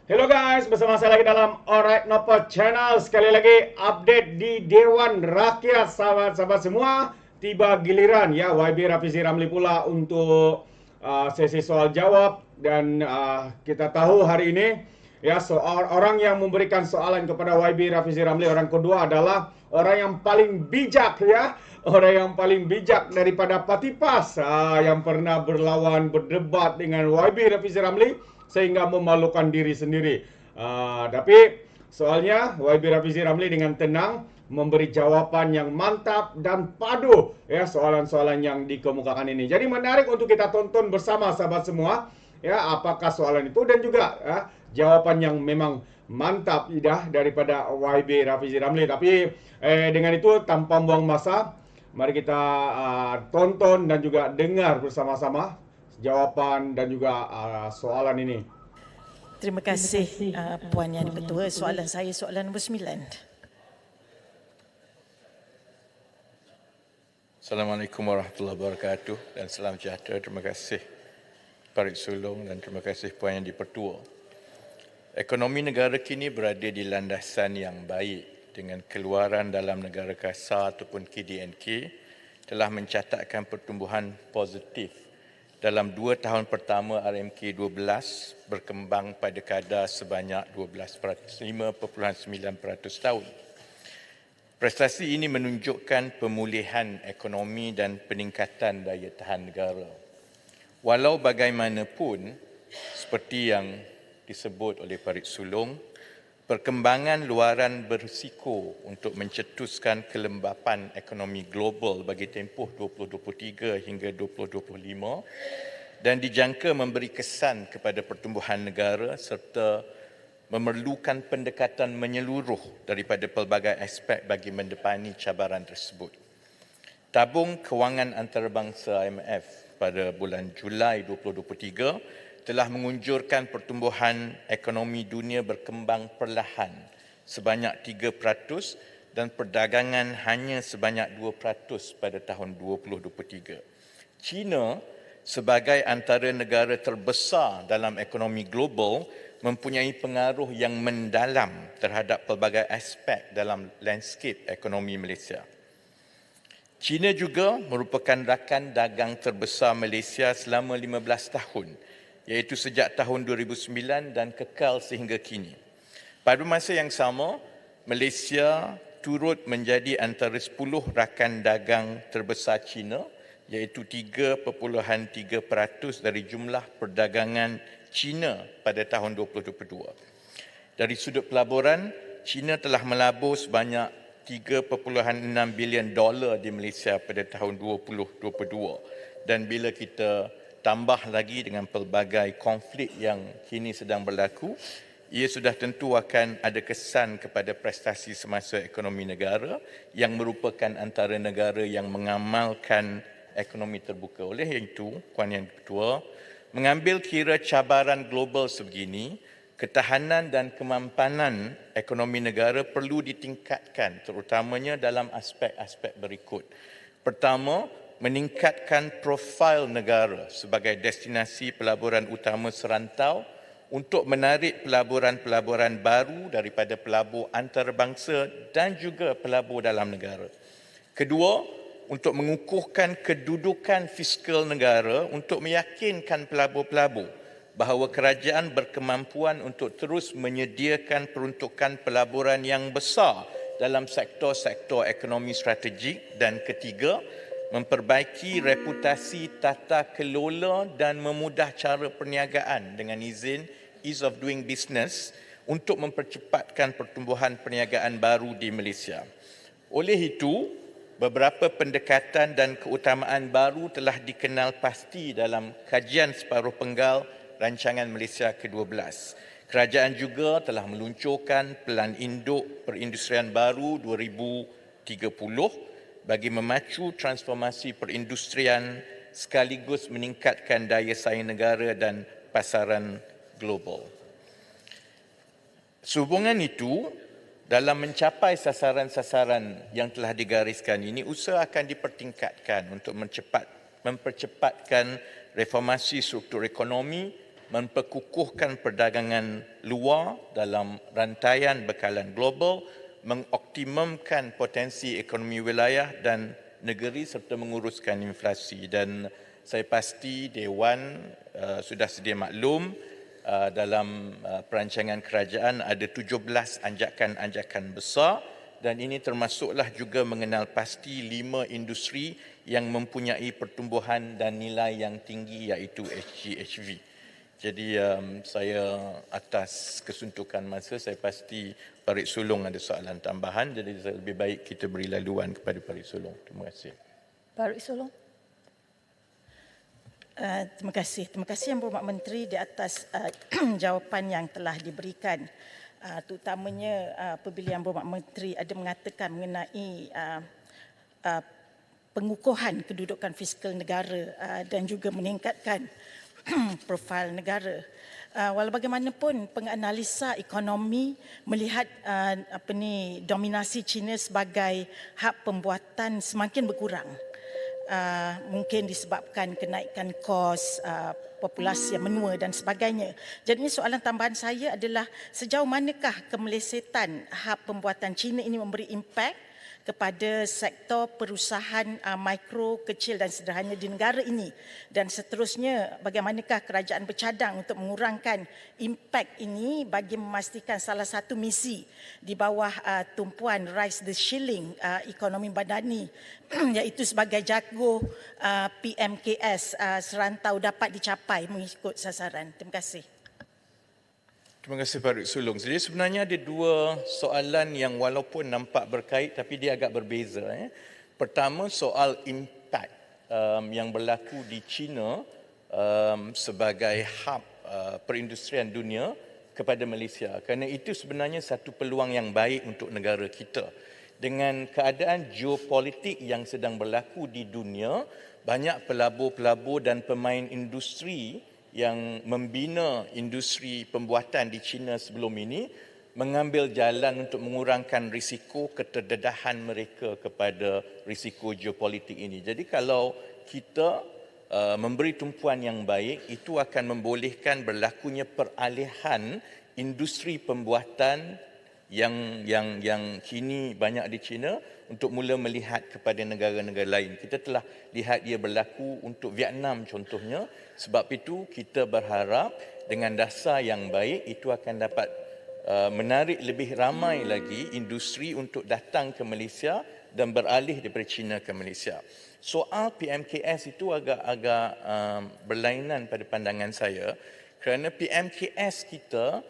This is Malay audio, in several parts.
Hello guys, bersama saya lagi dalam Alright Nopo Channel. Sekali lagi update di Dewan Rakyat, sahabat-sahabat semua. Tiba giliran ya YB Rafizi Ramli pula untuk sesi soal jawab. Dan kita tahu hari ini ya soal orang yang memberikan soalan kepada YB Rafizi Ramli, orang kedua adalah orang yang paling bijak ya. Orang yang paling bijak daripada Patipas yang pernah berdebat dengan YB Rafizi Ramli sehingga memalukan diri sendiri. Tapi soalnya YB Rafizi Ramli dengan tenang memberi jawapan yang mantap dan padu ya soalan-soalan yang dikemukakan ini. Jadi menarik untuk kita tonton bersama sahabat semua ya apakah soalan itu dan juga jawapan yang memang mantap ya daripada YB Rafizi Ramli. Tapi dengan itu tanpa buang masa, mari kita tonton dan juga dengar bersama-sama jawapan dan juga soalan ini. Terima kasih Puan Yang Di-Pertua. Soalan saya soalan nombor 9. Assalamualaikum warahmatullahi wabarakatuh dan salam sejahtera. Terima kasih Parit Sulong dan terima kasih Puan Yang Di-Pertua. Ekonomi negara kini berada di landasan yang baik dengan keluaran dalam negara kasar ataupun KDNK telah mencatatkan pertumbuhan positif dalam 2 tahun pertama RMK 12 berkembang pada kadar sebanyak 5.9% tahun. Prestasi ini menunjukkan pemulihan ekonomi dan peningkatan daya tahan negara. Walau bagaimanapun, seperti yang disebut oleh Parit Sulong, perkembangan luaran berisiko untuk mencetuskan kelembapan ekonomi global bagi tempoh 2023 hingga 2025 dan dijangka memberi kesan kepada pertumbuhan negara serta memerlukan pendekatan menyeluruh daripada pelbagai aspek bagi mendepani cabaran tersebut. Tabung Kewangan Antarabangsa IMF pada bulan Julai 2023 telah mengunjurkan pertumbuhan ekonomi dunia berkembang perlahan sebanyak 3% dan perdagangan hanya sebanyak 2% pada tahun 2023. China sebagai antara negara terbesar dalam ekonomi global mempunyai pengaruh yang mendalam terhadap pelbagai aspek dalam landscape ekonomi Malaysia. China juga merupakan rakan dagang terbesar Malaysia selama 15 tahun, iaitu sejak tahun 2009 dan kekal sehingga kini. Pada masa yang sama, Malaysia turut menjadi antara 10 rakan dagang terbesar China, iaitu 3.3% dari jumlah perdagangan China pada tahun 2022. Dari sudut pelaburan, China telah melabur sebanyak $3.6 bilion di Malaysia pada tahun 2022. Dan bila kita tambah lagi dengan pelbagai konflik yang kini sedang berlaku, ia sudah tentu akan ada kesan kepada prestasi semasa ekonomi negara yang merupakan antara negara yang mengamalkan ekonomi terbuka. Oleh itu, Puan Yang Di-Pertua, mengambil kira cabaran global sebegini, ketahanan dan kemampanan ekonomi negara perlu ditingkatkan terutamanya dalam aspek-aspek berikut. Pertama, meningkatkan profil negara sebagai destinasi pelaburan utama serantau untuk menarik pelaburan-pelaburan baru daripada pelabur antarabangsa dan juga pelabur dalam negara. Kedua, untuk mengukuhkan kedudukan fiskal negara untuk meyakinkan pelabur-pelabur bahawa kerajaan berkemampuan untuk terus menyediakan peruntukan pelaburan yang besar dalam sektor-sektor ekonomi strategik. Dan ketiga, memperbaiki reputasi tata kelola dan memudah cara perniagaan dengan izin ease of doing business untuk mempercepatkan pertumbuhan perniagaan baru di Malaysia. Oleh itu, beberapa pendekatan dan keutamaan baru telah dikenal pasti dalam kajian separuh penggal Rancangan Malaysia ke-12. Kerajaan juga telah meluncurkan Pelan Induk Perindustrian Baru 2030 bagi memacu transformasi perindustrian sekaligus meningkatkan daya saing negara dan pasaran global. Sehubungan itu, dalam mencapai sasaran-sasaran yang telah digariskan ini, usaha akan dipertingkatkan untuk mempercepatkan reformasi struktur ekonomi memperkukuhkan perdagangan luar dalam rantaian bekalan global, mengoptimumkan potensi ekonomi wilayah dan negeri serta menguruskan inflasi. Dan saya pasti Dewan sudah sedia maklum dalam perancangan kerajaan ada 17 anjakan-anjakan besar dan ini termasuklah juga mengenal pasti 5 industri yang mempunyai pertumbuhan dan nilai yang tinggi iaitu HGHV. Jadi saya atas kesuntukan masa saya pasti Parit Sulong ada soalan tambahan, jadi lebih baik kita beri laluan kepada Parit Sulong. Terima kasih. Parit Sulong. Terima kasih. Terima kasih Yang Berhormat Menteri di atas jawapan yang telah diberikan. Terutamanya apabila Yang Berhormat Menteri ada mengatakan mengenai pengukuhan kedudukan fiskal negara dan juga meningkatkan profil negara. Walau bagaimanapun penganalisa ekonomi melihat dominasi China sebagai hub pembuatan semakin berkurang. Mungkin disebabkan kenaikan kos, populasi yang menua dan sebagainya. Jadi soalan tambahan saya adalah sejauh manakah kemelesetan hub pembuatan China ini memberi impak kepada sektor perusahaan mikro, kecil dan sederhana di negara ini, dan seterusnya bagaimanakah kerajaan bercadang untuk mengurangkan impak ini bagi memastikan salah satu misi di bawah tumpuan Rise the Shilling ekonomi badani iaitu sebagai jago PMKS serantau dapat dicapai mengikut sasaran. Terima kasih. Terima kasih Parit Sulong. Jadi sebenarnya ada dua soalan yang walaupun nampak berkait tapi dia agak berbeza. Pertama soal impak yang berlaku di China sebagai hub perindustrian dunia kepada Malaysia. Kerana itu sebenarnya satu peluang yang baik untuk negara kita. Dengan keadaan geopolitik yang sedang berlaku di dunia, banyak pelabur-pelabur dan pemain industri yang membina industri pembuatan di China sebelum ini mengambil jalan untuk mengurangkan risiko keterdedahan mereka kepada risiko geopolitik ini. Jadi kalau kita memberi tumpuan yang baik, itu akan membolehkan berlakunya peralihan industri pembuatan yang kini banyak di China untuk mula melihat kepada negara-negara lain. Kita telah lihat ia berlaku untuk Vietnam contohnya. Sebab itu kita berharap dengan dasar yang baik itu akan dapat menarik lebih ramai lagi industri untuk datang ke Malaysia dan beralih daripada China ke Malaysia. Soal PMKS itu agak-agak berlainan pada pandangan saya kerana PMKS kita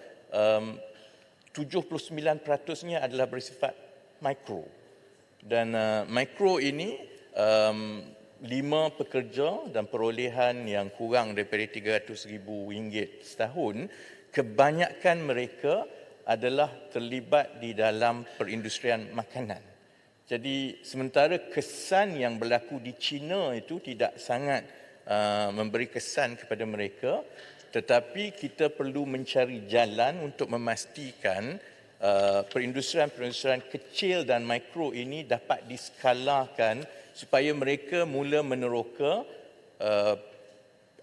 79%-nya adalah bersifat mikro. Dan mikro ini 5 pekerja dan perolehan yang kurang daripada RM300,000 setahun, kebanyakan mereka adalah terlibat di dalam perindustrian makanan. Jadi sementara kesan yang berlaku di China itu tidak sangat memberi kesan kepada mereka, tetapi kita perlu mencari jalan untuk memastikan perindustrian-perindustrian kecil dan mikro ini dapat diskalakan supaya mereka mula meneroka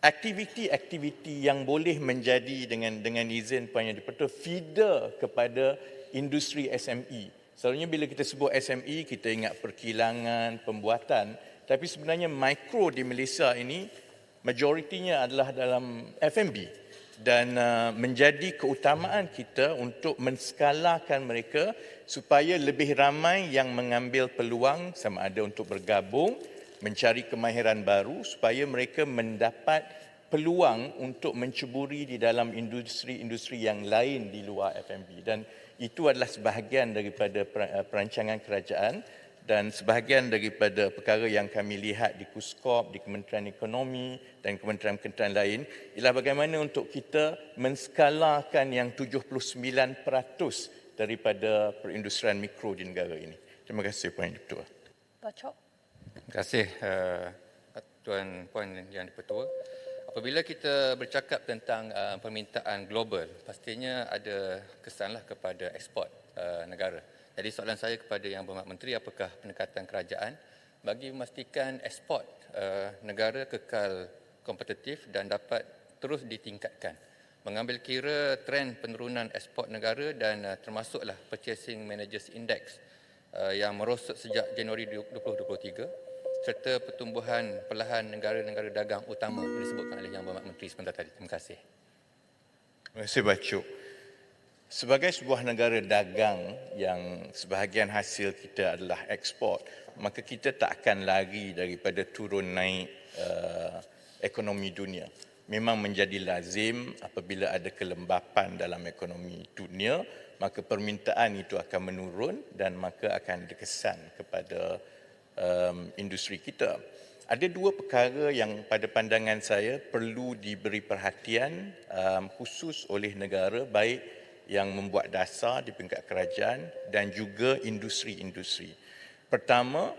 aktiviti-aktiviti yang boleh menjadi dengan izin Puan Yang di-Pertua feeder kepada industri SME. Selalunya bila kita sebut SME, kita ingat perkilangan, pembuatan, tapi sebenarnya mikro di Malaysia ini majoritinya adalah dalam F&B. Dan menjadi keutamaan kita untuk menskalakan mereka supaya lebih ramai yang mengambil peluang sama ada untuk bergabung, mencari kemahiran baru supaya mereka mendapat peluang untuk menceburi di dalam industri-industri yang lain di luar F&B. Dan itu adalah sebahagian daripada perancangan kerajaan dan sebahagian daripada perkara yang kami lihat di KUSKOP, di Kementerian Ekonomi dan kementerian-kementerian lain ialah bagaimana untuk kita menskalakan yang 79% daripada perindustrian mikro di negara ini. Terima kasih Puan Yang di-Pertua. Pak Chok. Terima kasih Tuan Puan Yang di-Pertua. Apabila kita bercakap tentang permintaan global, pastinya ada kesanlah kepada ekspor negara. Jadi soalan saya kepada Yang Berhormat Menteri, apakah pendekatan kerajaan bagi memastikan ekspor negara kekal kompetitif dan dapat terus ditingkatkan. Mengambil kira trend penurunan ekspor negara dan termasuklah Purchasing Managers Index yang merosot sejak Januari 2023 serta pertumbuhan perlahan negara-negara dagang utama yang disebutkan oleh Yang Berhormat Menteri sebentar tadi. Terima kasih. Terima kasih Bacuk. Sebagai sebuah negara dagang yang sebahagian hasil kita adalah ekspor, maka kita tak akan lari daripada turun naik ekonomi dunia. Memang menjadi lazim apabila ada kelembapan dalam ekonomi dunia, maka permintaan itu akan menurun dan maka akan dikesan kepada industri kita. Ada dua perkara yang pada pandangan saya perlu diberi perhatian khusus oleh negara, baik yang membuat dasar di peringkat kerajaan dan juga industri-industri. Pertama,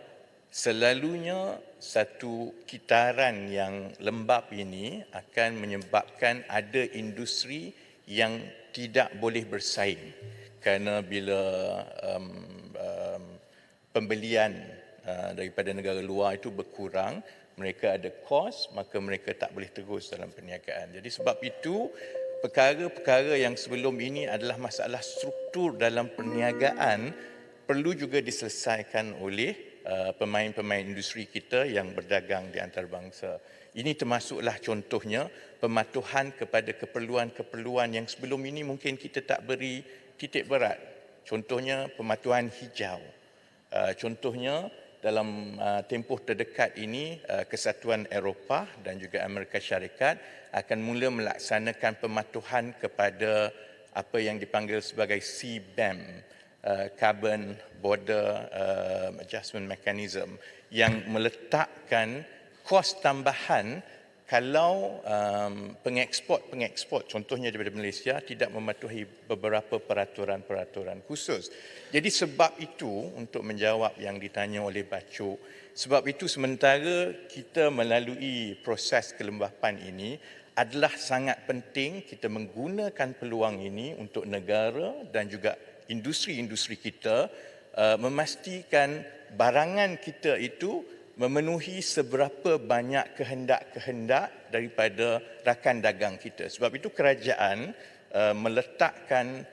selalunya satu kitaran yang lembap ini akan menyebabkan ada industri yang tidak boleh bersaing kerana bila pembelian daripada negara luar itu berkurang, mereka ada kos, maka mereka tak boleh terus dalam perniagaan. Jadi sebab itu perkara-perkara yang sebelum ini adalah masalah struktur dalam perniagaan perlu juga diselesaikan oleh pemain-pemain industri kita yang berdagang di antarabangsa. Ini termasuklah contohnya pematuhan kepada keperluan-keperluan yang sebelum ini mungkin kita tak beri titik berat. Contohnya pematuhan hijau. Contohnya dalam tempoh terdekat ini Kesatuan Eropah dan juga Amerika Syarikat akan mula melaksanakan pematuhan kepada apa yang dipanggil sebagai CBAM, Carbon Border Adjustment Mechanism, yang meletakkan kos tambahan kalau pengeksport contohnya daripada Malaysia tidak mematuhi beberapa peraturan-peraturan khusus. Jadi sebab itu, untuk menjawab yang ditanya oleh Bacuk, sebab itu sementara kita melalui proses kelembapan ini adalah sangat penting kita menggunakan peluang ini untuk negara dan juga industri-industri kita memastikan barangan kita itu memenuhi seberapa banyak kehendak-kehendak daripada rakan dagang kita. Sebab itu kerajaan meletakkan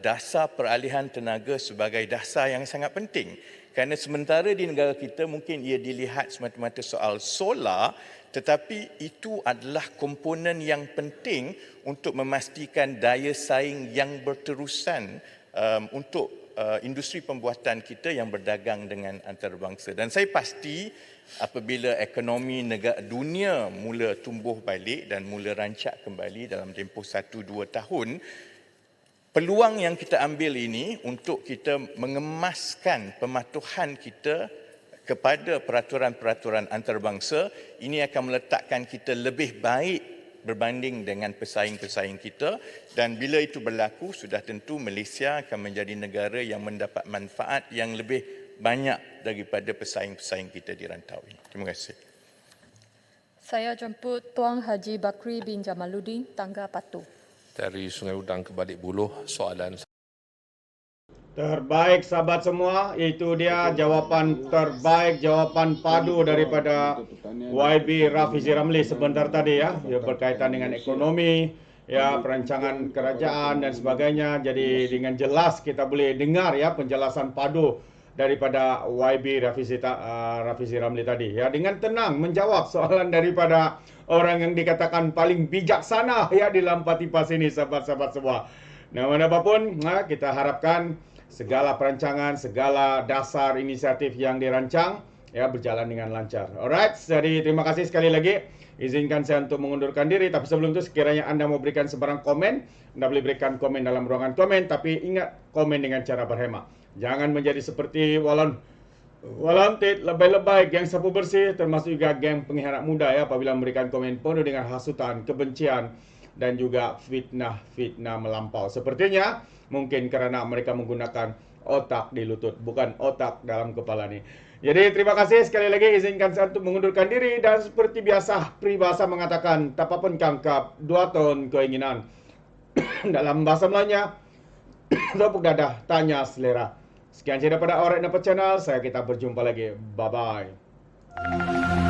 dasar peralihan tenaga sebagai dasar yang sangat penting. Kerana sementara di negara kita mungkin ia dilihat semata-mata soal solar, tetapi itu adalah komponen yang penting untuk memastikan daya saing yang berterusan untuk industri pembuatan kita yang berdagang dengan antarabangsa. Dan saya pasti apabila ekonomi dunia mula tumbuh balik dan mula rancak kembali dalam tempoh 1-2 tahun, peluang yang kita ambil ini untuk kita mengemaskan pematuhan kita kepada peraturan-peraturan antarabangsa, ini akan meletakkan kita lebih baik berbanding dengan pesaing-pesaing kita, dan bila itu berlaku sudah tentu Malaysia akan menjadi negara yang mendapat manfaat yang lebih banyak daripada pesaing-pesaing kita di rantau ini. Terima kasih. Saya jemput Tuan Haji Bakri bin Jamaluddin, Tangga Patu. Dari Sungai Udang ke Balik Buluh, soalan Terbaik sahabat semua, itu dia jawapan terbaik, jawapan padu daripada YB Rafizi Ramli sebentar tadi ya, berkaitan dengan ekonomi, ya perancangan kerajaan dan sebagainya. Jadi dengan jelas kita boleh dengar ya penjelasan padu daripada YB Rafizi Ramli tadi ya, dengan tenang menjawab soalan daripada orang yang dikatakan paling bijaksana ya di dalam Patipas ini, sahabat-sahabat semua. Nah, mana apapun kita harapkan segala perancangan, segala dasar inisiatif yang dirancang ya berjalan dengan lancar. Alright, jadi terima kasih sekali lagi. Izinkan saya untuk mengundurkan diri, tapi sebelum itu sekiranya Anda mau berikan sebarang komen, Anda boleh berikan komen dalam ruangan komen, tapi ingat komen dengan cara berhemat. Jangan menjadi seperti Walantit, lebay-lebay, geng sapu bersih, termasuk juga geng pengkhianat muda ya, apabila memberikan komen penuh dengan hasutan, kebencian dan juga fitnah melampau. Sepertinya mungkin kerana mereka menggunakan otak di lutut, bukan otak dalam kepala ni. Jadi terima kasih sekali lagi, izinkan saya untuk mengundurkan diri, dan seperti biasa peribahasa mengatakan tapapun kangkap 2 ton keinginan. Dalam bahasa Melayunya, tepuk dadah, tanya selera. Sekian saja daripada Alright Nampak Channel, kita berjumpa lagi. Bye-bye.